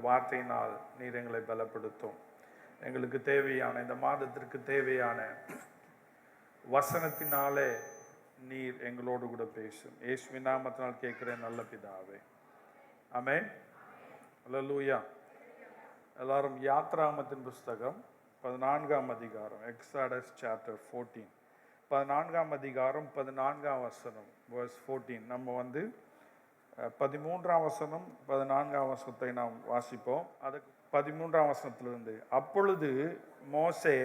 வார்த்தையினால் நீர் எங்களை பலப்படுத்தும். எங்களுக்கு தேவையான இந்த மாதத்திற்கு தேவையான வசனத்தினாலே நீர் எங்களோடு கூட பேசும். இயேசுவின் நாமத்தினால் கேட்கிறேன் நல்ல பிதாவே, ஆமென். அல்லேலூயா. எல்லாரும் யாத்ராகமத்தின் புஸ்தகம் 14ஆம் அதிகாரம், எக்ஸாடஸ் சாப்டர் 14, 14ஆம் அதிகாரம் 14ஆம் வசனம், verse 14. நம்ம 13ஆம் வசனம் 14ஆம் வசனத்தை நாம் வாசிப்போம். அதுக்கு 13ஆம் வசனத்திலிருந்து, அப்பொழுது மோசே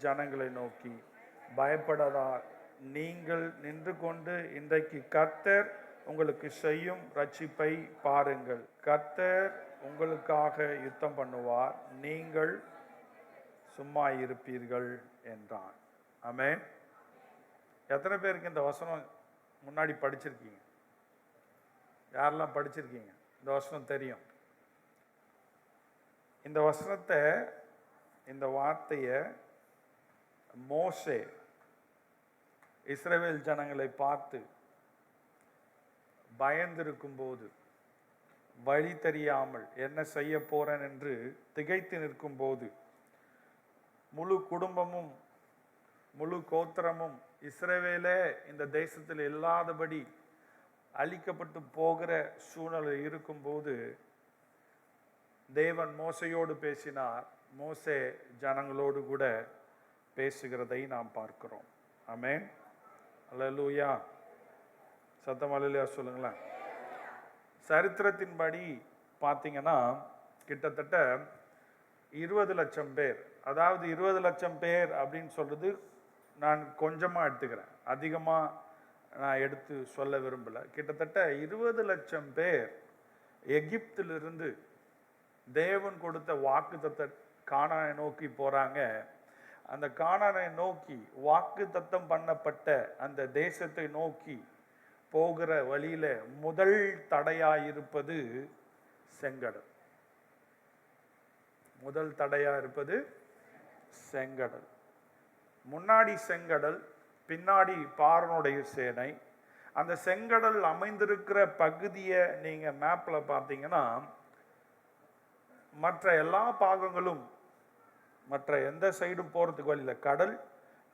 ஜனங்களை நோக்கி, பயப்படாதா, நீங்கள் நின்று கொண்டு இன்றைக்கு கர்த்தர் உங்களுக்கு செய்யும் ரட்சிப்பை பாருங்கள். கர்த்தர் உங்களுக்காக யுத்தம் பண்ணுவார், நீங்கள் சும்மா இருப்பீர்கள் என்றான். ஆமென். எத்தனை பேருக்கு இந்த வசனம் முன்னாடி படிச்சிருக்கீங்க? யாரெல்லாம் படிச்சிருக்கீங்க? இந்த வசனம் தெரியும்? இந்த வசனத்தை, இந்த வார்த்தையை மோசே இஸ்ரவேல் ஜனங்களை பார்த்து பயந்திருக்கும் போது, வழி தெரியாமல் என்ன செய்ய போறேன் என்று திகைத்து நிற்கும் போது, முழு குடும்பமும் முழு கோத்திரமும் இஸ்ரவேலே இந்த தேசத்தில் இல்லாதபடி அழிக்கப்பட்டு போகிற சூழ்நிலை இருக்கும்போது தேவன் மோசையோடு பேசினார். மோசே ஜனங்களோடு கூட பேசுகிறதை நாம் பார்க்கிறோம். ஆமென். அல்லேலூயா. சத்தம் அல்லேலூயா சொல்லுங்களேன். சரித்திரத்தின்படி பார்த்தீங்கன்னா கிட்டத்தட்ட 20 லட்சம் பேர், அதாவது 20 லட்சம் பேர் அப்படின்னு சொல்றது நான் கொஞ்சமாக எடுத்துக்கிறேன், அதிகமாக நான் எடுத்து சொல்ல விரும்பலை. கிட்டத்தட்ட 20 லட்சம் பேர் எகிப்திலிருந்து தேவன் கொடுத்த வாக்குத்தத்த கானானை நோக்கி போகிறாங்க. அந்த கானானை நோக்கி வாக்குத்தத்தம் பண்ணப்பட்ட அந்த தேசத்தை நோக்கி போகிற வழியில முதல் தடையாயிருப்பது செங்கடல். முதல் தடையாயிருப்பது செங்கடல். முன்னாடி செங்கடல், பின்னாடி பார்வோனுடைய சேனை. அந்த செங்கடல் அமைந்திருக்கிற பகுதியை நீங்க மேப்ல பார்த்தீங்கன்னா மற்ற எல்லா பாகங்களும், மற்ற எந்த சைடும் போறதுக்கு வழியில கடல்,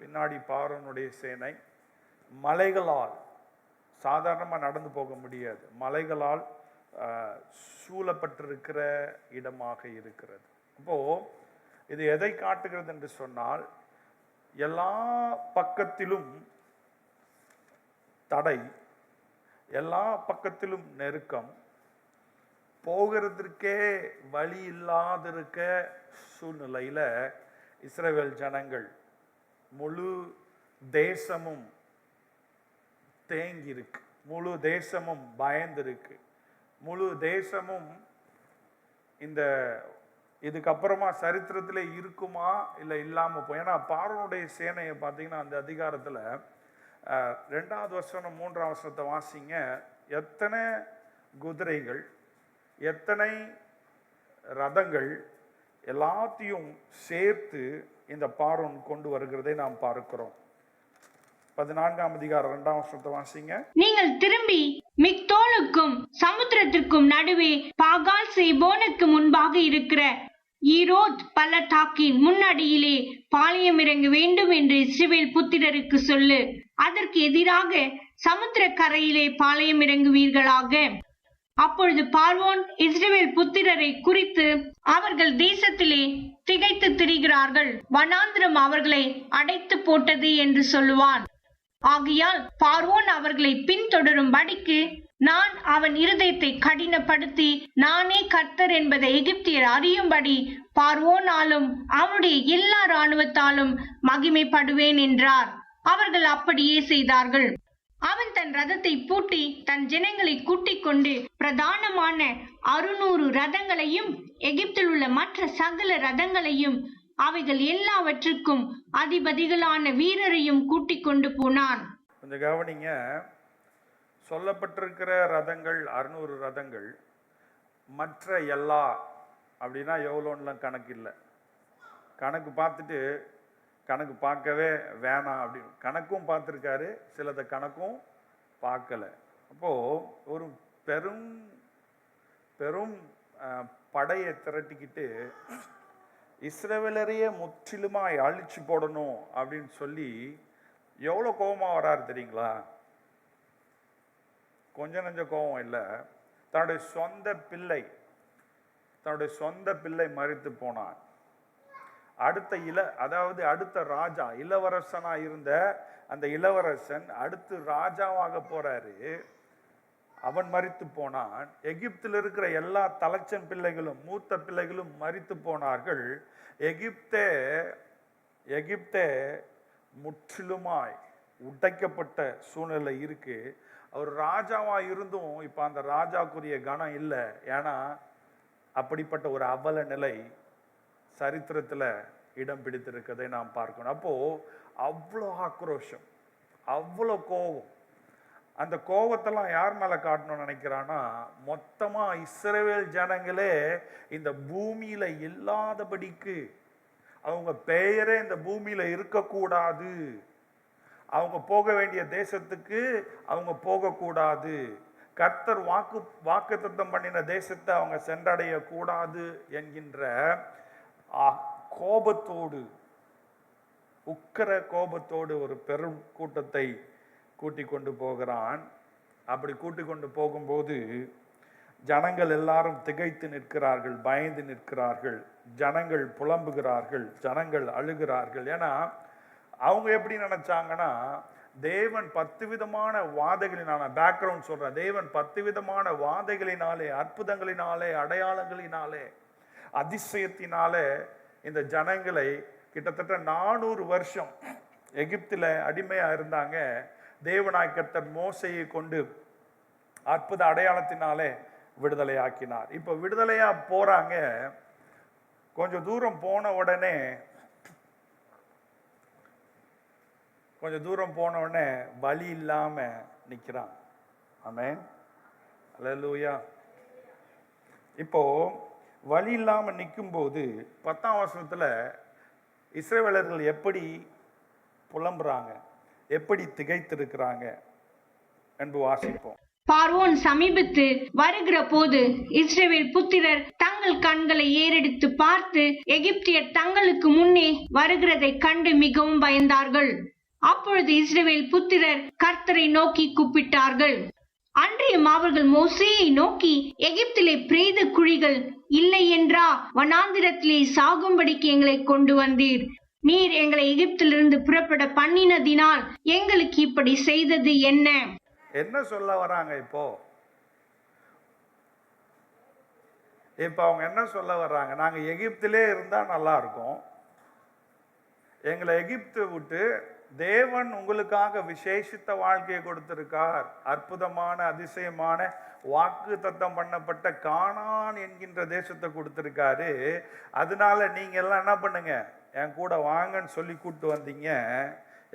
பின்னாடி பார்வோனுடைய சேனை, மலைகளால் சாதாரணமாக நடந்து போக முடியாது, மலைகளால் சூழப்பட்டிருக்கிற இடமாக இருக்கிறது. அப்போ இது எதை காட்டுகிறது என்று சொன்னால், எல்லா பக்கத்திலும் தடை, எல்லா பக்கத்திலும் நெருக்கம், போகிறதுக்கே வழி இல்லாதிருக்க சூழ்நிலையில இஸ்ரவேல் ஜனங்கள், முழு தேசமும் தேங்கி இருக்கு, முழு தேசமும் பயந்திருக்கு, முழு தேசமும் இந்த இதுக்கப்புறமா சரித்திரத்தில் இருக்குமா இல்லை இல்லாமல் போய். ஏன்னா பார்வோனுடைய சேனையை பார்த்தீங்கன்னா அந்த அதிகாரத்தில் 2வது வசனம் 3ஆம் வசனத்தை வாசிங்க. எத்தனை குதிரைகள், எத்தனை ரதங்கள், எல்லாத்தையும் சேர்த்து இந்த பார்வோன் கொண்டு வருகிறதை நாம் பார்க்கிறோம். 14ஆம் அதிகாரம் 2ஆம் வசனத்தை வாசிங்க. நீங்கள் திரும்பி மிக்தோலுக்கும் சமுத்திரத்திற்கும் நடுவே பாகால் சேபோனுக்கு முன்பாக இருக்கிற ஈரோத் பள்ளத்தாக்கின் முன்னடியிலே பாளையம் இறங்க வேண்டும் என்று இஸ்ரவேல் புத்திரருக்கு சொல்லு. அதற்கு எதிராக சமுத்திர கரையிலே பாளையம் இறங்குவீர்களாக. அப்பொழுது பார்வோன் இஸ்ரவேல் புத்திரரை குறித்து, அவர்கள் தேசத்திலே திகைத்து திரிகிறார்கள், வனாந்திரம் அவர்களை அடைத்து போட்டது என்று சொல்லுவான். ஆகையால் பார்வோன் அவர்களை பின்தொடரும்படிக்கு நான் அவன் இருதயத்தை கடினப்படுத்தி, நானே கர்த்தர் என்பதை எகிப்தியர் அறியும்படி பார்வோனாலும் அவனுடைய எல்லா இராணுவத்தாலும் மகிமைப்படுவேன் என்றார். அவர்கள் அப்படியே செய்தார்கள். அவன் தன் ரதத்தை பூட்டி தன் ஜனங்களை கூட்டிக் கொண்டு பிரதானமான 600 ரதங்களையும் எகிப்தில் உள்ள மற்ற சகல ரதங்களையும் அவைகள் எல்லாவற்றுக்கும் அதிபதிகளான வீரரையும் கூட்டிக் கொண்டு போனான். கொஞ்சம் கவனிங்க. சொல்லப்பட்டிருக்கிற ரதங்கள் 600 ரதங்கள். மற்ற எல்லா அப்படின்னா எவ்வளோன்னுலாம் கணக்கு இல்லை. கணக்கு பார்த்துட்டு கணக்கு பார்க்கவே வேணாம் அப்படின்னு கணக்கும் பார்த்துருக்காரு, சிலதை கணக்கும் பார்க்கல. அப்போது ஒரு பெரும் பெரும் படையை திரட்டிக்கிட்டு இஸ்ரவேலரையே முற்றிலுமாய் அழிச்சு போடணும் அப்படின்னு சொல்லி எவ்வளோ கோபமாக வராரு தெரியுங்களா? கொஞ்சம் நஞ்ச கோபம் இல்லை. தன்னுடைய சொந்த பிள்ளை மரித்து போனான். அடுத்த ராஜா, இளவரசனா இருந்த அந்த இளவரசன் அடுத்து ராஜாவாக போறாரு. அவன் மரித்து போனான். எகிப்தில் இருக்கிற எல்லா தலைச்சன் பிள்ளைகளும் மூத்த பிள்ளைகளும் மரித்து போனார்கள். எகிப்தே முற்றிலுமாய் உடைக்கப்பட்ட சூழ்நிலை இருக்கு. அவர் ராஜாவா இருந்தும் இப்ப அந்த ராஜாக்குரிய கணம் இல்லை. ஏன்னா அப்படிப்பட்ட ஒரு அவல நிலை சரித்திரத்துல இடம் பிடித்திருக்கதை நாம் பார்க்கணும். அப்போ அவ்வளோ ஆக்ரோஷம், அவ்வளோ கோபம். அந்த கோபத்தெல்லாம் யார் மேல காட்டணும்னு நினைக்கிறான்னா, மொத்தமா இஸ்ரவேல் ஜனங்களே இந்த பூமியில இல்லாதபடிக்கு, அவங்க பெயரே இந்த பூமியில இருக்கக்கூடாது, அவங்க போக வேண்டிய தேசத்துக்கு அவங்க போகக்கூடாது, கர்த்தர் வாக்குத்தத்தம் பண்ணின தேசத்தை அவங்க சென்றடைய கூடாது என்கின்ற கோபத்தோடு, உக்கிர கோபத்தோடு ஒரு பெரும் கூட்டத்தை கூட்டி கொண்டு போகிறான். அப்படி கூட்டி கொண்டு போகும்போது ஜனங்கள் எல்லாரும் திகைத்து நிற்கிறார்கள், பயந்து நிற்கிறார்கள், ஜனங்கள் புலம்புகிறார்கள், ஜனங்கள் அழுகிறார்கள். ஏன்னா அவங்க எப்படி நினைச்சாங்கன்னா, தேவன் 10 விதமான வாதைகளினால, பேக்ரவுண்ட் சொல்றேன், தேவன் 10 விதமான வாதைகளினாலே, அற்புதங்களினாலே, அடையாளங்களினாலே, அதிசயத்தினாலே இந்த ஜனங்களை கிட்டத்தட்ட 400 வருஷம் எகிப்தில் அடிமையா இருந்தாங்க. தேவனாய் கர்த்தர் மோசையை கொண்டு அற்புத அடையாளத்தினாலே விடுதலை ஆக்கினார். இப்போ விடுதலையா போறாங்க. கொஞ்சம் தூரம் போன உடனே வழி இல்லாம நிக்கிறான். ஆமென், அல்லேலூயா. இப்போ வழி இல்லாம நிற்கும் போது 10ஆம் வசனத்துல இஸ்ரவேலர்கள் எப்படி புலம்புறாங்க, எப்படி திகைத்திருக்கிறாங்க என்று வாசிப்போம். பார்வோன் சமீபத்து வருகிற போது இஸ்ரவேல் புத்திரர் தங்கள் கண்களை ஏறெடுத்து பார்த்து எகிப்தியர் தங்களுக்கு முன்னே வருகிறதை கண்டு மிகவும் பயந்தார்கள். அப்பொழுது இஸ்ரவேல் புத்திரர் கர்த்தரை நோக்கி கூப்பிட்டார்கள். அன்றியும் அவர்கள் மோசேயை நோக்கி, எகிப்திலே பிரேத குழிகள் இல்லை என்றா வனாந்திரத்திலே சாகும்படிக்கு எங்களை கொண்டு வந்தீர்? நீர் எங்களை எகிப்திலிருந்து புறப்பட பண்ணினதினால் எங்களுக்கு இப்படி செய்தது என்ன? என்ன சொல்ல வராங்க? இப்போ அவங்க என்ன சொல்ல வர்றாங்க? நாங்க எகிப்திலே இருந்தா நல்லா இருக்கும், எங்களை எகிப்து விட்டு தேவன் உங்களுக்காக விசேஷித்த வாழ்க்கையை கொடுத்திருக்கார், அற்புதமான அதிசயமான வாக்கு தத்தம் பண்ணப்பட்ட கானான் என்கின்ற தேசத்தை கொடுத்திருக்காரு. அதனால நீங்க எல்லாம் என்ன பண்ணுங்க, என் கூட வாங்கன்னு சொல்லி கூப்பிட்டு வந்தீங்க,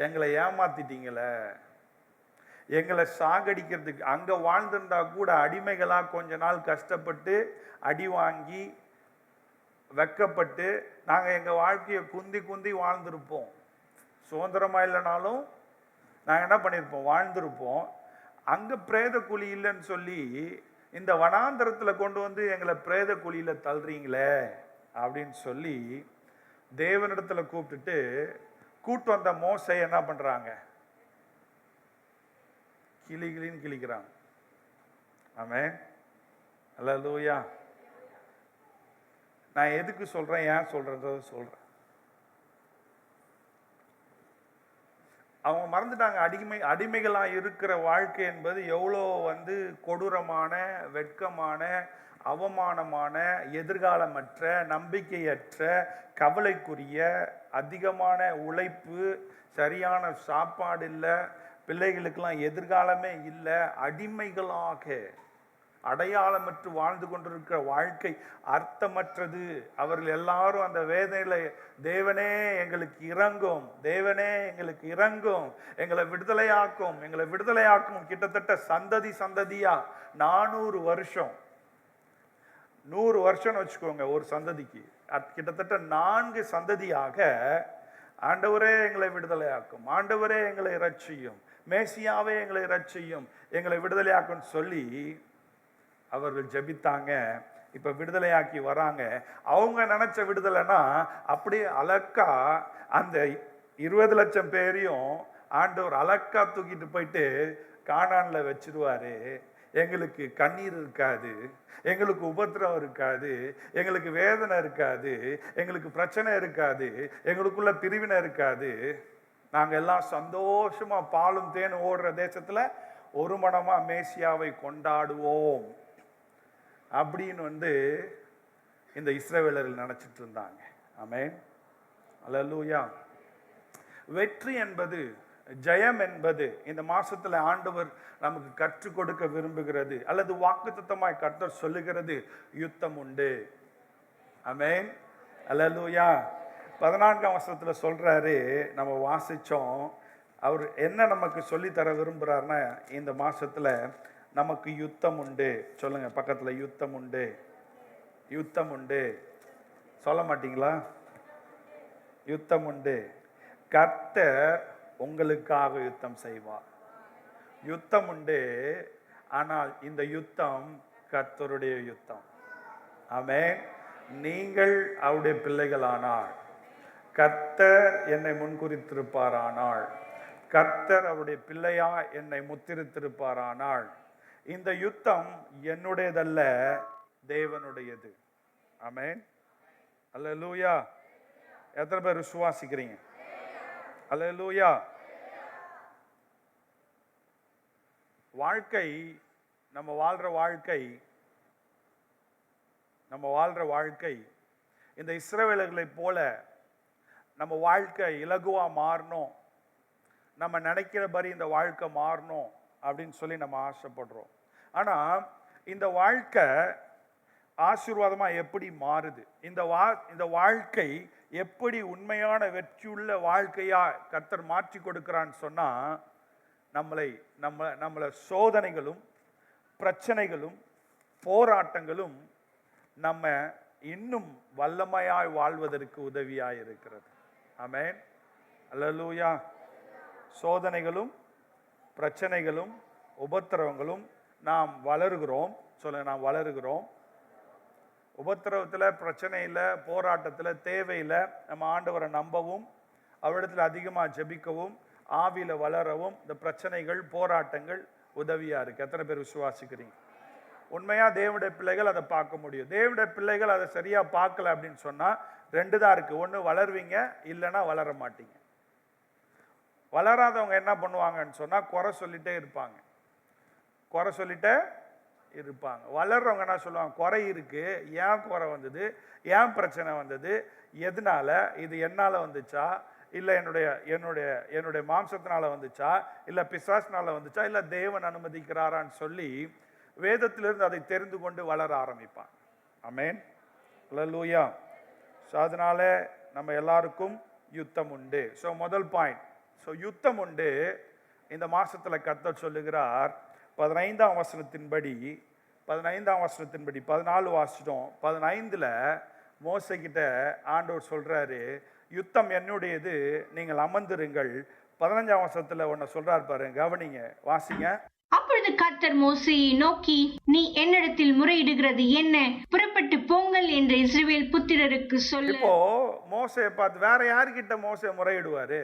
எங்களை ஏமாத்திட்டீங்களே, எங்களை சாகடிக்கிறதுக்கு. அங்க வாழ்ந்திருந்தா கூட அடிமைகளா கொஞ்ச நாள் கஷ்டப்பட்டு அடி வாங்கி வெக்கப்பட்டு நாங்க எங்க வாழ்க்கையை குந்தி குந்தி வாழ்ந்திருப்போம். சுதந்திரமா இல்லைனாலும் நாங்கள் என்ன பண்ணியிருப்போம், வாழ்ந்திருப்போம். அங்கே பிரேத குழி இல்லைன்னு சொல்லி இந்த வனாந்தரத்தில் கொண்டு வந்து எங்களை பிரேத குழியில் தள்ளுறீங்களே அப்படின்னு சொல்லி தேவனிடத்தில் கூப்பிட்டு வந்த மோசை என்ன பண்ணுறாங்க, கிளின்னு கிளிக்கிறாங்க. ஆமென், அல்லேலூயா. நான் எதுக்கு சொல்கிறேன், ஏன் சொல்கிறேன்றதை சொல்கிறேன். அவங்க மறந்துட்டாங்க, அடிமைகளாக இருக்கிற வாழ்க்கை என்பது எவ்வளோ கொடூரமான, வெட்கமான, அவமானமான, எதிர்காலமற்ற, நம்பிக்கையற்ற, கவலைக்குரிய, அதிகமான உழைப்பு, சரியான சாப்பாடு இல்லை, பிள்ளைகளுக்கெல்லாம் எதிர்காலமே இல்லை, அடிமைகளாக அடையாளமற்று வாழ்ந்து கொண்டிருக்கிற வாழ்க்கை அர்த்தமற்றது. அவர்கள் எல்லாரும் அந்த வேதனையில, தேவனே எங்களுக்கு இறங்கும், தேவனே எங்களுக்கு இறங்கும், எங்களை விடுதலையாக்கும். கிட்டத்தட்ட சந்ததியா 400 வருஷம், 100 வருஷம்னு வச்சுக்கோங்க ஒரு சந்ததிக்கு, கிட்டத்தட்ட 4 சந்ததியாக ஆண்டவரே எங்களை விடுதலையாக்கும், ஆண்டவரே எங்களை இரட்சியும், மேசியாவே எங்களை இரட்சியும், எங்களை விடுதலையாக்கும் சொல்லி அவர்கள் ஜெபித்தாங்க. இப்போ விடுதலையாக்கி வராங்க. அவங்க நினைச்ச விடுதலைன்னா அப்படியே அலக்கா அந்த 20 லட்சம் பேரையும் ஆண்டவர் அலக்கா தூக்கிட்டு போயிட்டு கானான்ல வச்சிருவாரு. எங்களுக்கு கண்ணீர் இருக்காது, எங்களுக்கு உபத்திரம் இருக்காது, எங்களுக்கு வேதனை இருக்காது, எங்களுக்கு பிரச்சனை இருக்காது, எங்களுக்குள்ள பிரிவினை இருக்காது. நாங்கள் எல்லாம் சந்தோஷமா பாலும் தேனும் ஓடுற தேசத்துல ஒரு மனமா மேசியாவை கொண்டாடுவோம் அப்படின்னு இந்த இஸ்ரவேலர்கள் நினைச்சிட்டு இருந்தாங்க. ஆமென், அல்லேலூயா. வெற்றி என்பது, ஜெயம் என்பது இந்த மாசத்துல ஆண்டவர் நமக்கு கற்றுக் கொடுக்க விரும்புகிறது, அல்லது வாக்குத்தத்தமாய் கர்த்தர் சொல்லுகிறது, யுத்தம் உண்டு. ஆமென், அல்லேலூயா. 14ஆம் வசனத்துல சொல்றாரு, நம்ம வாசிச்சோம். அவர் என்ன நமக்கு சொல்லி தர விரும்புறாருன்னா, இந்த மாசத்துல நமக்கு யுத்தம் உண்டு. சொல்லுங்க பக்கத்துல, யுத்தம் உண்டு. யுத்தம் உண்டு சொல்ல மாட்டீங்களா? யுத்தம் உண்டு. கர்த்தர் உங்களுக்காக யுத்தம் செய்வார். யுத்தம் உண்டு. ஆனால் இந்த யுத்தம் கர்த்தருடைய யுத்தம். ஆமென். நீங்கள் அவருடைய பிள்ளைகளானார், கர்த்தர் என்னை முன்குறித்திருப்பாரானால், கர்த்தர் அவருடைய பிள்ளையா என்னை முத்திரித்திருப்பாரானால், இந்த யுத்தம் என்னுடையதல்ல, தேவனுடையது. ஆமென், அல்லேலூயா. எத்தனை பேர் விசுவாசிக்கிறீங்க? அல்லேலூயா. வாழ்க்கை, நம்ம வாழ்ற வாழ்க்கை இந்த இஸ்ரவேலர்களை போல நம்ம வாழ்க்கை இலகுவா மாறணும், நம்ம நினைக்கிறபடி இந்த வாழ்க்கை மாறணும் அப்படின்னு சொல்லி நம்ம ஆசைப்படுறோம். ஆனா இந்த வாழ்க்கை ஆசீர்வாதமா எப்படி மாறுது? இந்த வாழ்க்கை எப்படி உண்மையான வெற்றியுள்ள வாழ்க்கையா கர்த்தர் மாற்றி கொடுக்கிறான்னு சொன்னா, நம்மளை சோதனைகளும் பிரச்சனைகளும் போராட்டங்களும் நம்ம இன்னும் வல்லமையாய் வாழ்வதற்கு உதவியாய் இருக்கிறது. ஆமென், அல்லேலூயா. சோதனைகளும் பிரச்சனைகளும் உபத்திரவங்களும் நாம் வளருகிறோம். சொல்லுங்க, நாம் வளருகிறோம். உபத்திரவத்தில், பிரச்சனையில், போராட்டத்தில், தேவையில் நம்ம ஆண்டவரை நம்பவும், அவரிடத்தில் அதிகமாக ஜெபிக்கவும், ஆவியில் வளரவும் இந்த பிரச்சனைகள் போராட்டங்கள் உதவியாக இருக்குது. எத்தனை பேர் விசுவாசிக்கிறீங்க? உண்மையாக தேவனுடைய பிள்ளைகள் அதை பார்க்க முடியும். தேவனுடைய பிள்ளைகள் அதை சரியாக பார்க்கல அப்படின்னு சொன்னால் 2 தான் இருக்குது. ஒன்று வளருவீங்க, இல்லைன்னா வளர மாட்டீங்க. வளராதவங்க என்ன பண்ணுவாங்கன்னு சொன்னால் குறை சொல்லிட்டே இருப்பாங்க. வளர்றவங்க என்ன சொல்லுவாங்க? குறை இருக்கு, ஏன் குறை வந்தது, ஏன் பிரச்சனை வந்தது, எதனால, இது என்னால் வந்துச்சா, இல்லை என்னுடைய மாம்சத்தினால வந்துச்சா, இல்லை பிசாசினால வந்துச்சா, இல்லை தேவன் அனுமதிக்கிறாரான்னு சொல்லி வேதத்திலிருந்து அதை தெரிந்து கொண்டு வளர ஆரம்பிப்பாங்க. ஆமென், அல்லேலூயா. ஸோ அதனால நம்ம எல்லாருக்கும் யுத்தம் உண்டு. ஸோ முதல் பாயிண்ட், ஸோ யுத்தம் உண்டு. இந்த மாசத்துல கர்த்தர் சொல்லுகிறார் 15ஆம் வசனத்தின்படி 14 வாசிட்டோம். 15ல் மோசேகிட்ட ஆண்டவர் சொல்றாரு, யுத்தம் என்னுடையது, நீங்கள் அமர்ந்திருங்கள். 15ஆம் வசனத்துல ஒன்ன சொல்றாரு பாருங்க, கவனிங்க, வாசிங்க. அப்பொழுது கர்த்தர் மோசேயை நோக்கி, நீ என்னிடத்தில் முறையிடுகிறது என்ன? புறப்பட்டு போங்கள் என்று இஸ்ரவேல் புத்திரருக்கு சொல்லு. இப்போ மோசேயை பார்த்து வேற யாருக்கிட்ட மோசே முறையிடுவாரு?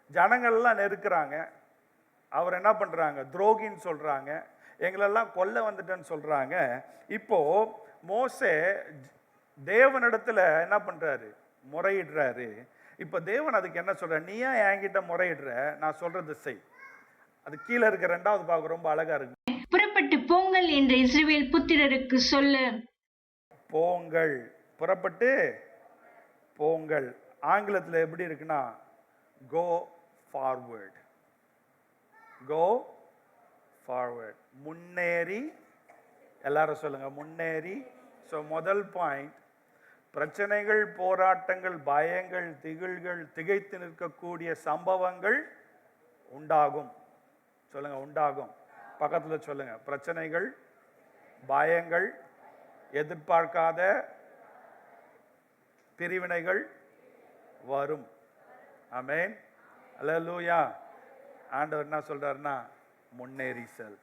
ஜனங்கள்லாம் நெருக்கிறாங்க. அவர் என்ன பண்றாங்க? துரோகின்னு சொல்றாங்க, எங்களெல்லாம் கொல்ல வந்துட்டேன்னு சொல்றாங்க. இப்போ மோசே தேவனிடத்துல என்ன பண்றாரு? முறையிடுறாரு. இப்போ தேவன் அதுக்கு என்ன சொல்ற? நீ ஏன் என்கிட்ட முறையிடுற? நான் சொல்றது செய். அது கீழே இருக்க 2வது பாகம் ரொம்ப அழகா இருக்கு. புறப்பட்டு போங்கள் என்று இஸ்ரவேல் புத்திரருக்கு சொல்லு. போங்கள், புறப்பட்டு போங்கள். ஆங்கிலத்தில் எப்படி இருக்குன்னா, கோ ஃபார்வர்ட். கோ ஃபார்வர்ட், முன்னேறி. எல்லாரும் சொல்லுங்க, முன்னேறி. ஸோ முதல் பாயிண்ட், பிரச்சனைகள், போராட்டங்கள், பயங்கள், திகில்கள், திகைத்து நிற்கக்கூடிய சம்பவங்கள் உண்டாகும். சொல்லுங்க, உண்டாகும். பக்கத்துல சொல்லுங்க, பிரச்சனைகள், பயங்கள், எதிர்பார்க்காத பிரிவினைகள் வரும். ஆமென், அல்லேலூயா. ஆண்டவர் என்ன சொல்றாருன்னா, முன்னேறி செல்.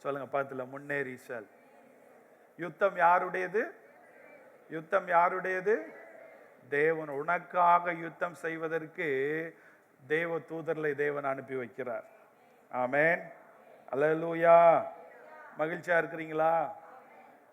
சொல்லுங்க பக்கத்துல, முன்னேறி செல். யுத்தம் யாருடையது? யுத்தம் யாருடையது? தேவன். உனக்காக யுத்தம் செய்வதற்கு தேவ தூதர்களை தேவன் அனுப்பி வைக்கிறார். ஆமென். அல்லேலூயா. மகிழ்ச்சியா இருக்கிறீங்களா?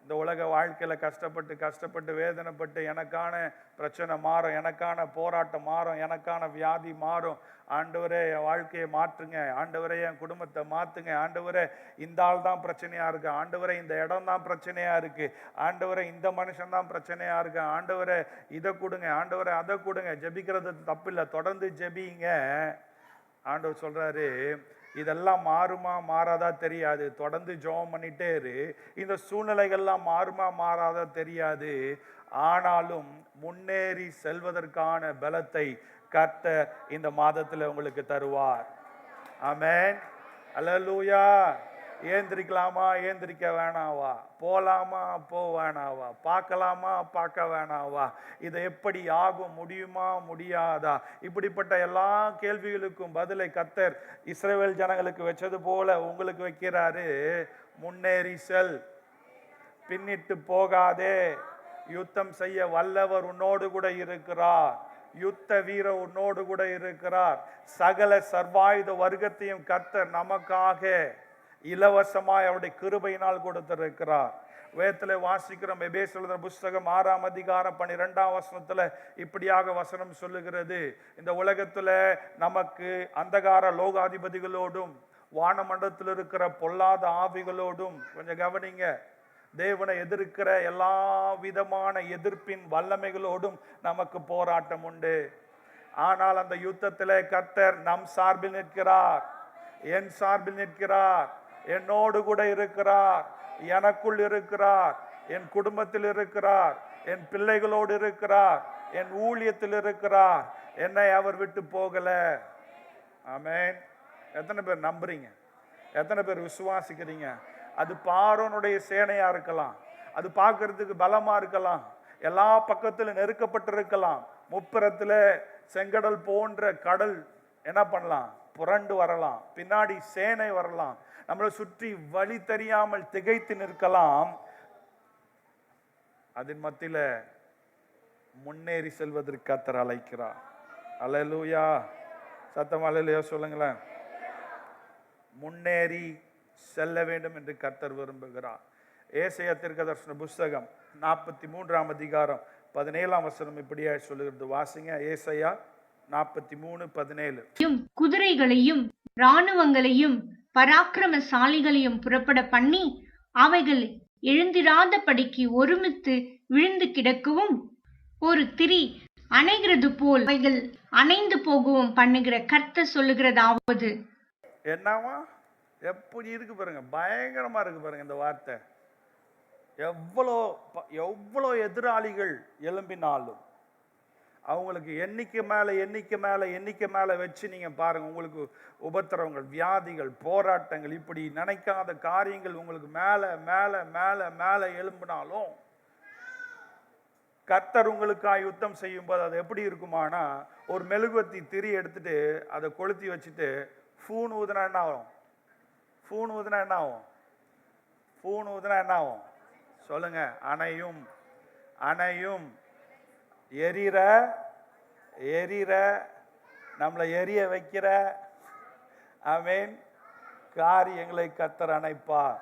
இந்த உலக வாழ்க்கையில கஷ்டப்பட்டு வேதனைப்பட்டு எனக்கான பிரச்சனை மாறும், எனக்கான போராட்டம் மாறும், எனக்கான வியாதி மாறும், ஆண்டவரே என் வாழ்க்கையை மாற்றுங்க, ஆண்டவரே என் குடும்பத்தை மாத்துங்க, ஆண்டவரே இந்த ஆள் தான் பிரச்சனையா இருக்கு, ஆண்டவரே இந்த இடம் தான் பிரச்சனையா இருக்கு, ஆண்டவரே இந்த மனுஷன் தான் பிரச்சனையா இருக்கு, ஆண்டவரே இதை கொடுங்க, ஆண்டவரே அதை கொடுங்க. ஜெபிக்கிறது தப்பில்லை, தொடர்ந்து ஜெபிங்க. ஆண்டவர் சொல்றாரு, இதெல்லாம் மாறுமா மாறாதா தெரியாது, தொடர்ந்து ஜெபம் பண்ணிட்டே இரு. இந்த சூழ்நிலைகள்லாம் மாறுமா மாறாதா தெரியாது, ஆனாலும் முன்னேறி செல்வதற்கான பலத்தை கர்த்தர் இந்த மாதத்தில் உங்களுக்கு தருவார். ஆமென். அல்லேலூயா. ஏந்திரிக்கலாமா ஏந்திரிக்க வேணாவா, போலாமா வேணாவா, பார்க்கலாமா பார்க்க வேணாவா, இதை எப்படி ஆகும், முடியுமா முடியாதா, இப்படிப்பட்ட எல்லா கேள்விகளுக்கும் பதிலை கர்த்தர் இஸ்ரவேல் ஜனங்களுக்கு வச்சது போல உங்களுக்கு வைக்கிறாரு. முன்னேறி செல், பின்னிட்டு போகாதே, யுத்தம் செய்ய வல்லவர் உன்னோடு கூட இருக்கிறார், யுத்த வீரர் உன்னோடு கூட இருக்கிறார். சகல சர்வாயுத வர்க்கத்தையும் கர்த்தர் நமக்காக இலவசமாய் அவருடைய கிருபையினால் கொடுத்திருக்கிறார். வேதத்துல வாசிக்கிறோம், எபேசியர் புஸ்தகம் 6ஆம் அதிகாரம் 12ஆம் வசனத்துல இப்படியாக வசனம் சொல்லுகிறது, இந்த உலகத்துல நமக்கு அந்தகார லோகாதிபதிகளோடும் வானமண்டலத்தில் இருக்கிற பொல்லாத ஆவிகளோடும், கொஞ்சம் கவனிங்க, தேவனை எதிர்க்கிற எல்லா விதமான எதிர்ப்பின் வல்லமைகளோடும் நமக்கு போராட்டம் உண்டு. ஆனால் அந்த யுத்தத்திலே கர்த்தர் நம் சார்பில் நிற்கிறார், என் சார்பில் நிற்கிறார், என்னோடு கூட இருக்கிறார், எனக்குள் இருக்கிறார், என் குடும்பத்தில் இருக்கிறார், என் பிள்ளைகளோடு இருக்கிறார், என் ஊழியத்தில் இருக்கிறார், என்னை அவர் விட்டு போகல. ஆமென். எத்தனை பேர் நம்புறீங்க? எத்தனை பேர் விசுவாசிக்கிறீங்க? அது பார்வோனுடைய சேனையா இருக்கலாம், அது பார்க்கறதுக்கு பலமா இருக்கலாம், எல்லா பக்கத்திலும் நெருக்கப்பட்டிருக்கலாம், முப்புறத்துல செங்கடல் போன்ற கடல் என்ன பண்ணலாம், புரண்டு வரலாம், பின்னாடி சேனை வரலாம், நம்மளை சுற்றி வழி தெரியாமல் திகைத்து நிற்கலாம். அதன் மத்தியில முன்னேறி செல்வதற்கு கர்த்தர் அழைக்கிறார். அல்லேலூயா. சத்தம் அல்லேலூயா சொல்லுங்களேன். முன்னேறி செல்ல வேண்டும் என்று கர்த்தர் விரும்புகிறார். ஏசாயா தீர்க்கதரிசன புஸ்தகம் 43ஆம் அதிகாரம் 17ஆம் வசனம் இப்படியே சொல்லுகிறது, வாசிங்க. ஏசாயா 43:17. குதிரைகளையும் இராணுவங்களையும் பராக்கிரமசாலிகளையும் புறப்பட பண்ணி அவைகள் எழுந்திராதபடிக்கு ஒருமித்து விழுந்து கிடக்கவும், ஒரு திரி அணைகிறது போல் அவைகள் அணைந்து போகவும் பண்ணுகிற கர்த்தர் சொல்லுகிறதாவது. என்னவா எப்படி இருக்கு பாருங்க, பயங்கரமா இருக்கு பாருங்க இந்த வார்த்தை. எவ்வளோ எதிராளிகள் எழும்பினாலும் அவங்களுக்கு எண்ணிக்கை மேல வச்சு நீங்க பாருங்க, உங்களுக்கு உபத்திரவங்கள், வியாதிகள், போராட்டங்கள், இப்படி நினைக்காத காரியங்கள் உங்களுக்கு மேல மேல மேல மேல எழும்பினாலும் கர்த்தர் உங்களுக்காக யுத்தம் செய்யும் போது அது எப்படி இருக்குமானா, ஒரு மெழுகுவத்தி திரி எடுத்துட்டு அதை கொளுத்தி வச்சுட்டு ஃபூன் ஊதுனா என்ன ஆகும்? ஃபூன் ஊதுனா என்ன ஆகும்? ஃபூன் ஊதுனா என்ன ஆகும் சொல்லுங்க? அணையும். அணையும். எரிற நம்மளை எரிய வைக்கிற ஆமென் காரியங்களை கர்த்தர் அணைப்பார்.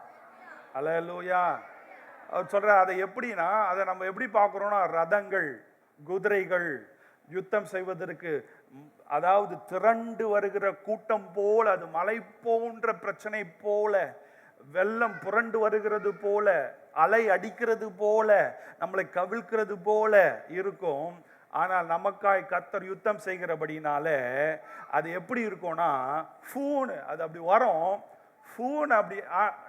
அல்லேலூயா. அவர் சொல்ற, அதை எப்படின்னா, அதை நம்ம எப்படி பார்க்கிறோம்னா, ரதங்கள், குதிரைகள் யுத்தம் செய்வதற்கு, அதாவது திரண்டு வருகிற கூட்டம் போல, அது மலை போன்ற பிரச்சனை போல, வெள்ளம் புரண்டு வருகிறது போல, அலை அடிக்கிறது போல, நம்மளை கவிழ்க்கிறது போல இருக்கும். ஆனால் நமக்காய் கர்த்தர் யுத்தம் செய்கிறபடினால அது எப்படி இருக்கும்னா, ஃபூன் அது அப்படி வரும். ஃபூன் அப்படி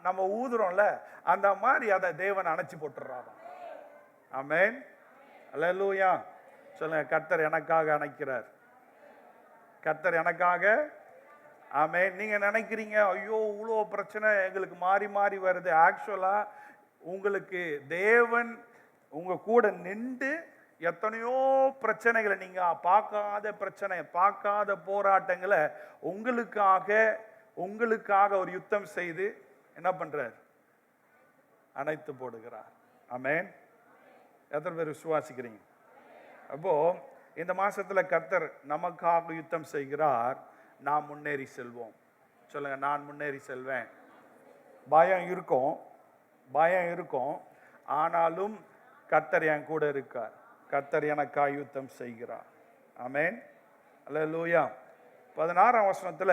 நம்ம ஊதுறோம்ல, அந்த மாதிரி அதை தேவன் அணைச்சி போட்டுறாராம். ஆமென். அல்லேலூயா. சொல்லுங்க, கர்த்தர் எனக்காக அணைக்கிறார். கர்த்தர் எனக்காக. ஆமென். நீங்க நினைக்கிறீங்க, ஐயோ இவ்வளோ பிரச்சனை எங்களுக்கு மாறி மாறி வருது. ஆக்சுவலா உங்களுக்கு தேவன் உங்க கூட நின்று எத்தனையோ பிரச்சனைகளை, நீங்க பார்க்காத பிரச்சனை, பார்க்காத போராட்டங்களை உங்களுக்காக ஒரு யுத்தம் செய்து என்ன பண்றார்? அணைத்து போடுகிறார். ஆமென். எத்தனை பேர் விசுவாசிக்கிறீங்க? அப்போ இந்த மாசத்துல கர்த்தர் நமக்காக யுத்தம் செய்கிறார். நாம் முன்னேறி செல்வோம். சொல்லுங்க, நான் முன்னேறி செல்வேன். பயம் இருக்கும், ஆனாலும் கர்த்தர் என் கூட இருக்கார். கர்த்தர் எனக்காக யுத்தம் செய்கிறார். ஆமென். அல்லேலூயா. 16ஆம் வசனத்துல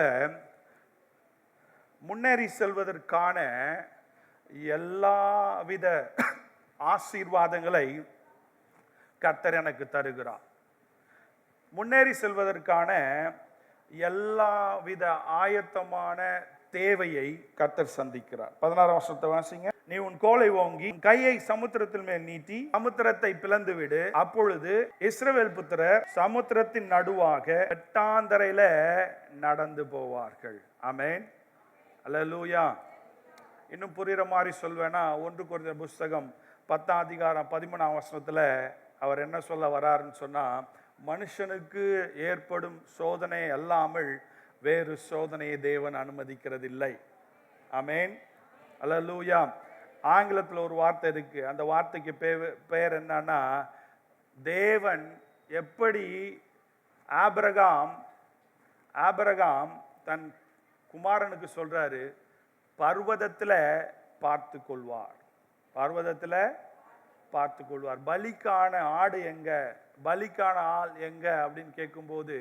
முன்னேறி செல்வதற்கான எல்லாவித ஆசீர்வாதங்களை கர்த்தர் எனக்கு தருகிறார். முன்னேறி செல்வதற்கான எல்லாவித ஆயத்தமான தேவையை கர்த்தர் சந்திக்கிறார். 16ஆம் வசனத்தை வாசிங்க. நீ உன் கோலை ஓங்கி கையை சமுத்திரத்தின் மேல் நீட்டி சமுத்திரத்தை பிளந்து விடு. அப்பொழுது இஸ்ரவேல் புத்திரர் சமுத்திரத்தின் நடுவாக வெட்டாந்தரையில நடந்து போவார்கள். ஆமென். அல்லேலூயா. இன்னும் புரியுற மாதிரி சொல்வேன்னா 1 கொரிந்தியர் புஸ்தகம் 10ஆம் அதிகாரம் 13ஆம் வசனத்துல அவர் என்ன சொல்ல வராருன்னு சொன்னா, மனுஷனுக்கு ஏற்படும் சோதனை அல்லாமல் வேறு சோதனையை தேவன் அனுமதிக்கிறதில்லை. ஆமென். அல்லேலூயா. ஆங்கிலத்தில் ஒரு வார்த்தை இருக்கு. அந்த வார்த்தைக்கு பெயர் என்னன்னா, தேவன் எப்படி ஆபிரகாம் தன் குமாரனுக்கு சொல்றாரு, பர்வதத்துல பார்த்து கொள்வார். பலிக்கான ஆடு எங்க, பலிக்கான ஆள் எங்க அப்படின்னு கேட்கும்போது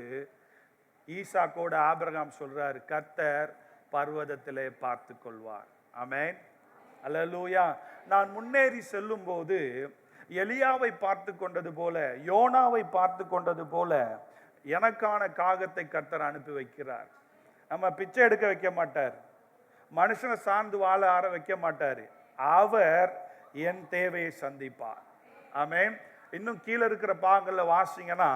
ஈசாக்கோட ஆபிரகாம் சொல்றாரு, கர்த்தர் பர்வதத்திலே பார்த்து கொள்வார். ஆமென். அல்லேலூயா. நான் முன்னேறி செல்லும் போது எலியாவை பார்த்து கொண்டது போல, யோனாவை பார்த்து கொண்டது போல எனக்கான காகத்தை கர்த்தர் அனுப்பி வைக்கிறார். நம்ம பிச்சை எடுக்க வைக்க மாட்டார், மனுஷனை சார்ந்து வாழ ஆற வைக்க மாட்டாரு. அவர் என் தேவையை சந்திப்பார். ஆமென். இன்னும் கீழே இருக்கிற பாகங்கள்ல வாசிங்கன்னா,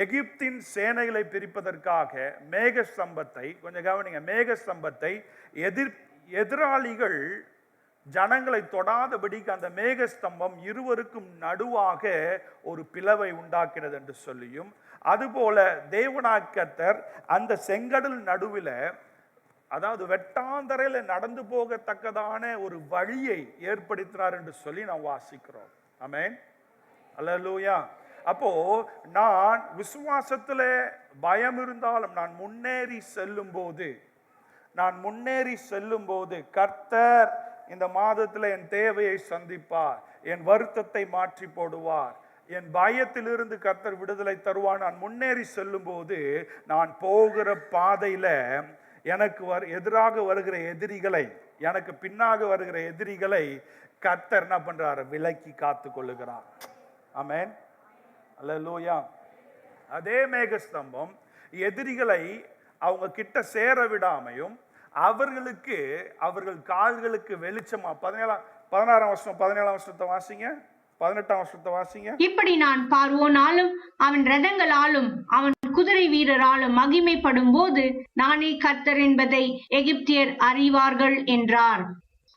எகிப்தின் சேனைகளை பிரிப்பதற்காக மேகஸ்தம்பத்தை, கொஞ்சம் கவனிங்க, மேகஸ்தம்பத்தை எதிராளிகள் ஜனங்களை தொடாதபடிக்கு அந்த மேகஸ்தம்பம் இருவருக்கும் நடுவாக ஒரு பிளவை உண்டாக்கினது என்று சொல்லியும், அதுபோல தேவனாக்கத்தர் அந்த செங்கடல் நடுவில், அதாவது வெட்டாந்தரையில நடந்து போகத்தக்கதான ஒரு வழியை ஏற்படுத்தினார் என்று சொல்லி நாம் வாசிக்கிறோம். ஆமென். அல்லேலூயா. அப்போ நான் விசுவாசத்துல பயம் இருந்தாலும் நான் முன்னேறி செல்லும் போது கர்த்தர் இந்த மாதத்துல என் தேவையை சந்திப்பார், என் வருத்தத்தை மாற்றி போடுவார், என் பயத்திலிருந்து கர்த்தர் விடுதலை தருவார். நான் முன்னேறி செல்லும் போது நான் போகிற பாதையில எனக்கு எதிராக வருகிற எதிரிகளை, எனக்கு பின்னாக வருகிற எதிரிகளை கர்த்தர் என்ன பண்றாரு, விலக்கி காத்து கொள்ளுகிறார். ஆமென். அல்லேலூயா. அதே மேகஸ்தம்பம் எதிரிகளை அவங்க கிட்ட சேர விடாமையும் அவர்களுக்கு, அவர்கள் கால்களுக்கு வெளிச்சமா, 16ஆம் வசனம் 17ஆம் வசனத்தை வாசிங்க, 18ஆம் வசனத்தை வாசிங்க. இப்படி நான் பார்வோனாலும் அவன் ரதங்களாலும் அவன் குதிரை வீரராலும் மகிமைப்படும் போது நானே கர்த்தர் என்பதை எகிப்தியர் அறிவார்கள் என்றார்.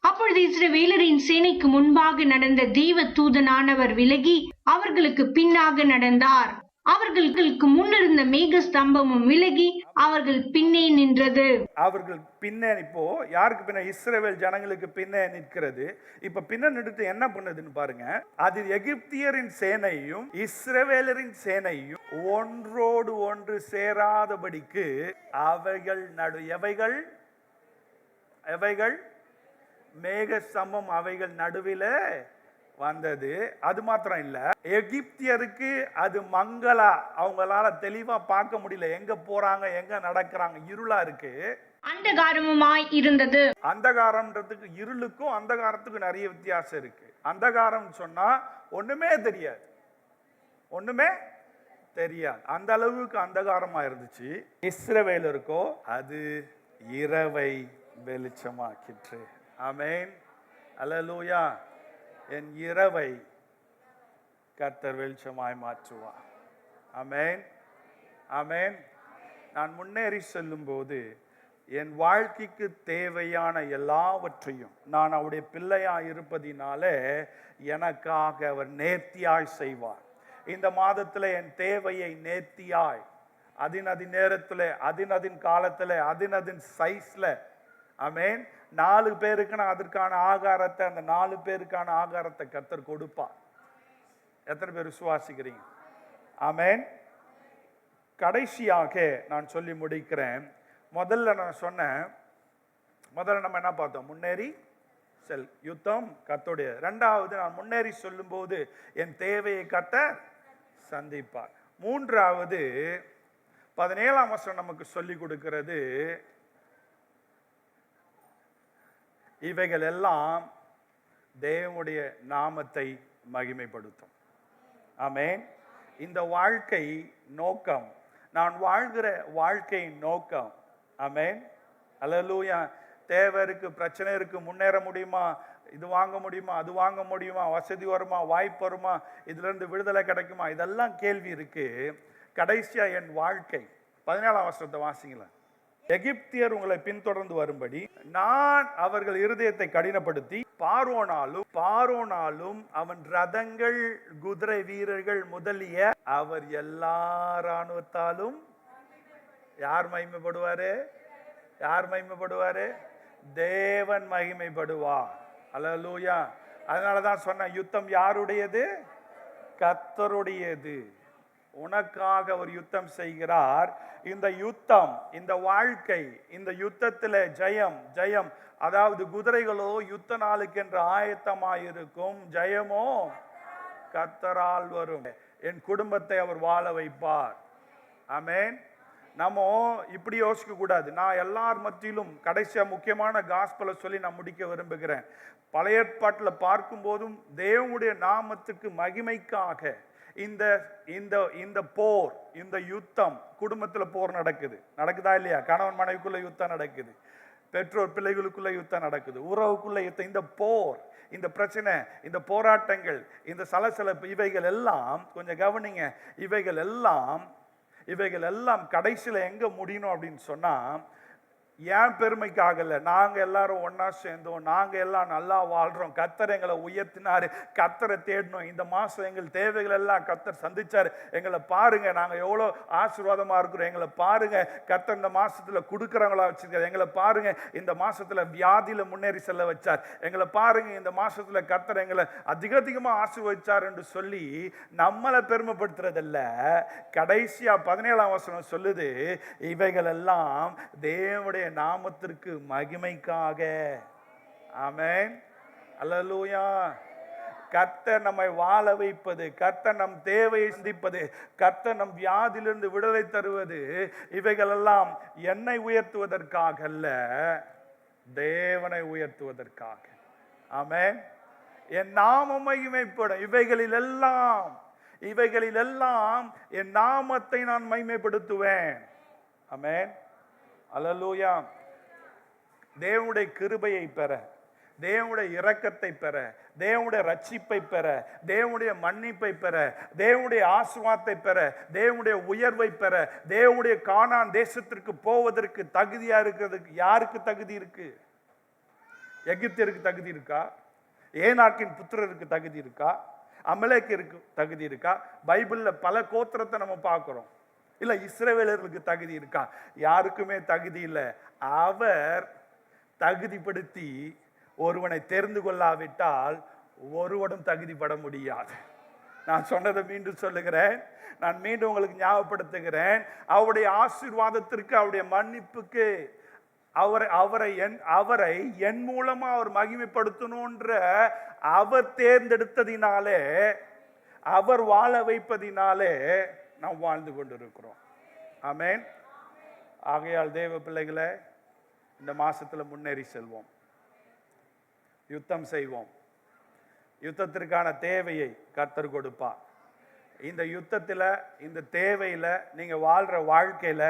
அப்பொழுது இஸ்ரவேலரின் சேனைக்கு முன்பாக நடந்த தேவ தூதனானவர் விலகி அவர்களுக்கு பின்னாக நடந்தார். அவர்களுக்கு முன்னிருந்த மேக ஸ்தம்பமும் விலகி அவர்கள் பின்னே நின்றது. அவர்கள் பின்னே, இப்போ யாருக்கு பின்ன? இஸ்ரவேல் ஜனங்களுக்கு பின்னே நிற்கிறது. இப்ப பின்ன நிறுத்து என்ன பண்ணுதுன்னு பாருங்க. அது எகிப்தியரின் சேனையும் இஸ்ரவேலரின் சேனையும் ஒன்றோடு ஒன்று சேராதபடிக்கு அவைகள் எவைகள் மேக ஸ்தம்பம் அவைகள் நடுவில வந்தது. அது மாத்திரம் இல்ல, எகிப்தியருக்கு அது மங்களா, அவங்களால தெளிவா பார்க்க முடியல, எங்க போறாங்க எங்க நடக்கிறாங்க, இருளா இருக்கு, அந்தகாரமுமாய் இருந்தது. அந்தகாரம்ன்றதுக்கு இருளுக்கும் அந்தகாரத்துக்கும் நிறைய வித்தியாசம் இருக்கு. அந்தகாரம் சொன்னா ஒண்ணுமே தெரியாது, அந்த அளவுக்கு அந்தகாரமா இருந்துச்சு. இஸ்ரவேலருக்கோ அது இரவை வெளிச்சமாக்கிற்று. ஆமென். அல்லேலூயா. என் இரவை கர்த்தர் வெளிச்சமாய் மாற்றுவார். ஆமென். ஆமென். நான் முன்னேறி செல்லும் போது என் வாழ்க்கைக்கு தேவையான எல்லாவற்றையும் நான் அவருடைய பிள்ளையாய் இருப்பதினாலே எனக்காக அவர் நேர்த்தியாய் செய்வார். இந்த மாதத்துல என் தேவையை நேர்த்தியாய், அதின் நேரத்துல, அதின் காலத்துல, அதின் சைஸ்ல ஆமென். 4 பேருக்குன்னா அதற்கான ஆகாரத்தை, அந்த 4 பேருக்கான ஆகாரத்தை கர்த்தர் கொடுப்பார். எத்தனை பேர் விசுவாசிக்கிறீங்க? ஆமென். கடைசியாக நான் சொல்லி முடிக்கிறேன். முதல்ல நான் சொன்னேன், முதல்ல நம்ம என்ன பார்த்தோம்? முன்னேறி செல், யுத்தம் கர்த்தருடைய. இரண்டாவது, நான் முன்னேறி சொல்லும்போது என் தேவையை கர்த்தர் சந்திப்பார். மூன்றாவது 17ஆம் வசனம் நமக்கு சொல்லி கொடுக்கிறது, இவைகள் எல்லாம் தேவனுடைய நாமத்தை மகிமைப்படுத்தும். ஆமென். இந்த வாழ்க்கை நோக்கம், நான் வாழ்கிற வாழ்க்கை நோக்கம். ஆமென். அல்லேலூயா. தேவை இருக்கு, பிரச்சனை இருக்கு, முன்னேற முடியுமா, இது வாங்க முடியுமா, அது வாங்க முடியுமா, வசதி வருமா, வாய்ப்பு வருமா, இதுல இருந்து விடுதலை கிடைக்குமா, இதெல்லாம் கேள்வி இருக்கு. கடைசியா என் வாழ்க்கை 17ஆம் வசனத்தை வாசிங்களேன். எகிப்தியர் உங்களை பின்தொடர்ந்து வரும்படி நான் அவர்கள் இருதயத்தை கடினப்படுத்தி பார்வோனாலும் அவன் ரதங்கள் குதிரை வீரர்கள் முதலிய அவர் எல்லா இராணுவத்தாலும் யார் மகிமைப்படுவாரு? யார் மகிமைப்படுவாரு? தேவன் மகிமைப்படுவார். அல்லேலூயா. அதனாலதான் சொன்ன, யுத்தம் யாருடையது? கர்த்தருடையது. உனக்காக அவர் யுத்தம் செய்கிறார். இந்த யுத்தம், இந்த வாழ்க்கை, இந்த யுத்தத்தில் ஜெயம் ஜெயம். அதாவது குதிரைகளோ யுத்த நாளுக்கு என்று ஆயத்தமாயிருக்கும், ஜெயமோ கர்த்தரால் வரும். என் குடும்பத்தை அவர் வாழ வைப்பார். ஆமென். நம்ம இப்படி யோசிக்க கூடாது. நான் எல்லார் மத்தியிலும் கடைசியா முக்கியமான காஸ்பலை சொல்லி நான் முடிக்க விரும்புகிறேன். பழைய ஏற்பாட்டில் பார்க்கும் போதும் தேவனுடைய நாமத்துக்கு மகிமைக்காக இந்த இந்த இந்த போர், இந்த யுத்தம், குடும்பத்தில் போர் நடக்குதா இல்லையா? கணவன் மனைவிக்குள்ள யுத்தம் நடக்குது, பெற்றோர் பிள்ளைகளுக்குள்ள யுத்தம் நடக்குது, உறவுக்குள்ள யுத்தம். இந்த போர், இந்த பிரச்சனை, இந்த போராட்டங்கள், இந்த சலசலப்பு, இவைகள் எல்லாம் கொஞ்சம் கவனிங்க. இவைகள் எல்லாம் கடைசியில் எங்க முடியணும் அப்படின்னு சொன்னா, ஏன் பெருமைக்காகல, நாங்க எல்லாரும் ஒன்னா சேர்ந்தோம், நாங்க எல்லாம் நல்லா வாழ்றோம், கர்த்தர் எங்களை உயர்த்தினாரு, கர்த்தரை தேடணும், இந்த மாசம் எங்கள் தேவைகள் எல்லாம் கர்த்தர் சந்திச்சாரு, எங்களை பாருங்க நாங்க எவ்வளோ ஆசீர்வாதமா இருக்கிறோம், எங்களை பாருங்க கர்த்தர் இந்த மாசத்துல கொடுக்குறவங்களா வச்சிருக்காரு, எங்களை பாருங்க இந்த மாசத்துல வியாதியில முன்னேறி செல்ல வச்சார், எங்களை பாருங்க இந்த மாசத்துல கர்த்தர் எங்களை அதிகமா ஆசீர்வதிச்சார் என்று சொல்லி நம்மளை பெருமைப்படுத்துறதில்ல. கடைசியா 17ஆம் வசனம் சொல்லுது, இவைகள் எல்லாம் தேவனுடைய நாமத்திற்கு மகிமைக்காக. ஆமென். அல்லேலூயா. கர்த்தர் நம்மை வாழ வைப்பது, கர்த்தர் நம் தேவையை சந்திப்பது, கர்த்தர் நம் வியாதியிலிருந்து விடுதலை தருவது, இவைகள் எல்லாம் என்னை உயர்த்துவதற்காக அல்ல, தேவனை உயர்த்துவதற்காக. ஆமென். என் நாமம் மகிமைப்படும். இவைகளில் எல்லாம் என் நாமத்தை நான் மகிமைப்படுத்துவேன். ஆமென். அல்லேலூயா. தேவனுடைய கிருபையை பெற, தேவனுடைய இரக்கத்தை பெற, தேவனுடைய ரட்சிப்பை பெற, தேவனுடைய மன்னிப்பை பெற, தேவனுடைய ஆசீர்வாதத்தை பெற, தேவனுடைய உயர்வை பெற, தேவனுடைய கானான் தேசத்திற்கு போவதற்கு தகுதியா இருக்கிறதுக்கு யாருக்கு தகுதி இருக்கு? எகிப்தியருக்கு தகுதி இருக்கா? ஏனாக்கின் புத்திரருக்கு தகுதி இருக்கா? அமலேக்கிற்கு தகுதி இருக்கா? பைபிள்ல பல கோத்திரத்தை நம்ம பார்க்கிறோம். இல்ல இஸ்ரவேலர்களுக்கு தகுதி இருக்கா? யாருக்குமே தகுதி இல்லை. அவர் தகுதிப்படுத்தி ஒருவனை தெரிந்து கொள்ளாவிட்டால் ஒருவனும் தகுதிப்பட முடியாது. நான் சொன்னதை மீண்டும் சொல்லுகிறேன், நான் மீண்டும் உங்களுக்கு ஞாபகப்படுத்துகிறேன். அவருடைய ஆசீர்வாதத்திற்கு, அவருடைய மன்னிப்புக்கு, அவரை என் மூலமா அவர் மகிமைப்படுத்தணும்ன்ற அவர் தேர்ந்தெடுத்ததினாலே, அவர் வாழ வைப்பதினாலே நாம் வாழ்ந்து கொண்டிருக்கிறோம். ஆமென். ஆகையால் தேவ பிள்ளைகளே, இந்த மாசத்துல முன்னேறி செல்வோம், யுத்தம் செய்வோம். யுத்தத்திற்கான தேவையை கர்த்தர் கொடுப்பார். இந்த யுத்தத்துல, இந்த தேவையில, நீங்க வாழ்ற வாழ்க்கையில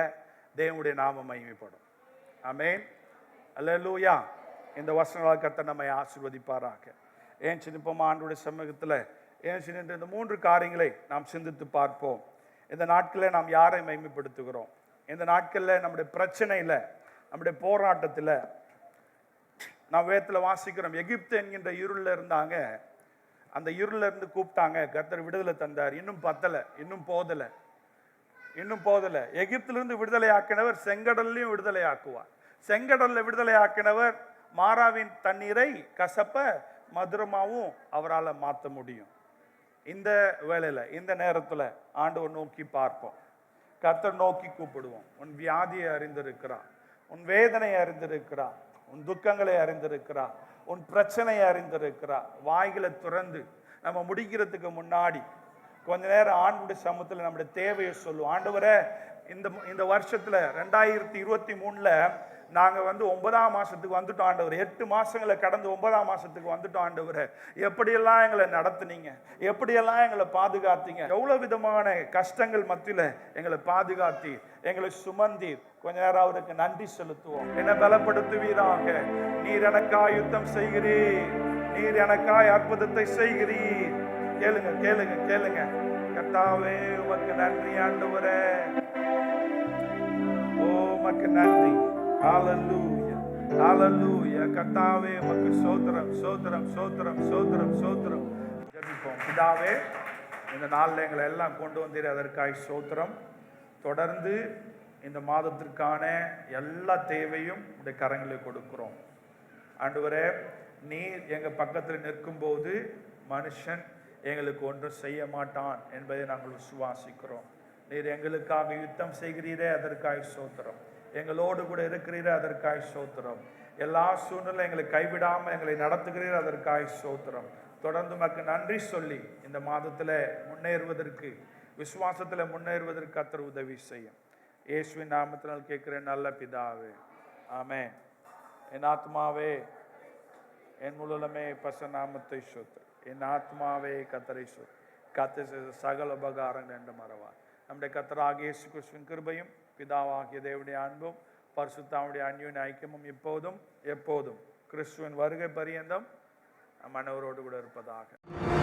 தேவனுடைய நாமம் மகிமைப்படும். ஆமென். அல்லேலூயா. இந்த வசனங்களால் கர்த்தர் நம்மை ஆசீர்வதிப்பாராக. ஏன் சின்னப்பமா ஆண்டவருடைய சமூகத்துல ஏன் சின்ன இந்த 3 காரியங்களை நாம் சிந்தித்து பார்ப்போம். இந்த நாட்களில் நாம் யாரை மகிமைப்படுத்துகிறோம்? இந்த நாட்களில் நம்முடைய பிரச்சனையில, நம்முடைய போராட்டத்தில் நாம் வேதத்தில் வாசிக்கிறோம், எகிப்து என்கின்ற இருளில் இருந்தாங்க. அந்த இருளில் இருந்து கூப்பிட்டாங்க, கர்த்தர் விடுதலை தந்தார். இன்னும் பத்தலை, இன்னும் போதலை. எகிப்திலிருந்து விடுதலை ஆக்கினவர் செங்கடல்லையும் விடுதலை ஆக்குவார், செங்கடல்ல விடுதலை ஆக்கினவர் மாறாவின் தண்ணீரை கசப்ப மதுரமாவும் அவரால் மாற்ற முடியும். இந்த வேளையில, இந்த நேரத்துல ஆண்டவர் நோக்கி பார்ப்போம், கர்த்தர் நோக்கி கூப்பிடுவோம். உன் வியாதியை அறிந்திருக்கிறார், உன் வேதனையை அறிந்திருக்கிறார், உன் துக்கங்களை அறிந்திருக்கிறார், உன் பிரச்சனையை அறிந்திருக்கிறார். வாய்களை துறந்து நம்ம முடிக்கிறதுக்கு முன்னாடி கொஞ்ச நேரம் ஆண்டுடைய சமூகத்தில் நம்முடைய தேவையை சொல்லுவோம். ஆண்டவரே, இந்த வருஷத்துல 2023ல நாங்க 9ஆம் மாசத்துக்கு வந்துட்டோம் ஆண்டவர். 8 மாசங்களை கடந்து 9ஆம் மாசத்துக்கு வந்துட்டோம் ஆண்டவரே. எப்படியெல்லாம் எங்களை நடத்துனீங்க, எப்படியெல்லாம் எங்களை பாதுகாத்தீங்க, எவ்வளவு விதமான கஷ்டங்கள் மத்தியில எங்களை பாதுகாத்தி எங்களை சுமந்தி. கொஞ்ச நேரம் அவருக்கு நன்றி செலுத்துவோம். என்னை பலப்படுத்துவீராக. நீர் எனக்காய் யுத்தம் செய்கிறீர், நீர் எனக்காய் அற்புதத்தை செய்கிறீர். கேளுங்க கேளுங்க கேளுங்க. கர்த்தாவே, உமக்கு நன்றி ஆண்டவரே. ஓ, உமக்கு நன்றி. ஹல்லேலூயா, ஹல்லேலூயா. கர்த்தாவே, உமக்கு ஸ்தோத்திரம், ஸ்தோத்திரம், ஸ்தோத்திரம், ஸ்தோத்திரம், ஸ்தோத்திரம். ஜெபிப்போம். பிதாவே, இந்த நாளில் எங்களை எல்லாம் கொண்டு வந்தீர், அதற்காய் ஸ்தோத்திரம். தொடர்ந்து இந்த மாதத்திற்கான எல்லா தேவையும் இந்த கரங்களில் கொடுக்கிறோம் ஆண்டவரே. நீர் எங்க பக்கத்தில் நிற்கும்போது மனுஷன் எங்களுக்கு ஒன்றும் செய்ய மாட்டான் என்பதை நாங்கள் விசுவாசிக்கிறோம். நீர் எங்களுக்காக யுத்தம் செய்கிறீரே, அதற்காய் ஸ்தோத்திரம். எங்களோடு கூட இருக்கிறீரே, அதற்காய் ஸ்தோத்திரம். எல்லா சூழ்நிலை எங்களை கைவிடாமல் எங்களை நடத்துகிறீர், அதற்காய் ஸ்தோத்திரம். தொடர்ந்து உமக்கு நன்றி சொல்லி இந்த மாதத்துல முன்னேறுவதற்கு, விசுவாசத்துல முன்னேறுவதற்கு கர்த்தர் உதவி செய்யும். இயேசுவின் நாமத்தினால் கேட்கிறேன் நல்ல பிதாவே, ஆமென். என் ஆத்மாவே என் முழுமே பசநாமத்தை சொத்து, என் ஆத்மாவே கர்த்தரை சொத்து, கர்த்தர் செய்த சகல உபகாரங்கள் என்று மறவார். நம்முடைய கர்த்தராகிய இயேசு கிறிஸ்துவின் கிருபையும் பிதாவாகிய தேவனுடைய அன்பும் பரிசுத்தாவுடைய அந்யோன்ய ஐக்கியமும் இப்போதும் எப்போதும் கிறிஸ்துவின் வருகை பரியந்தம் நம் அனைவரோடு கூட இருப்பதாக.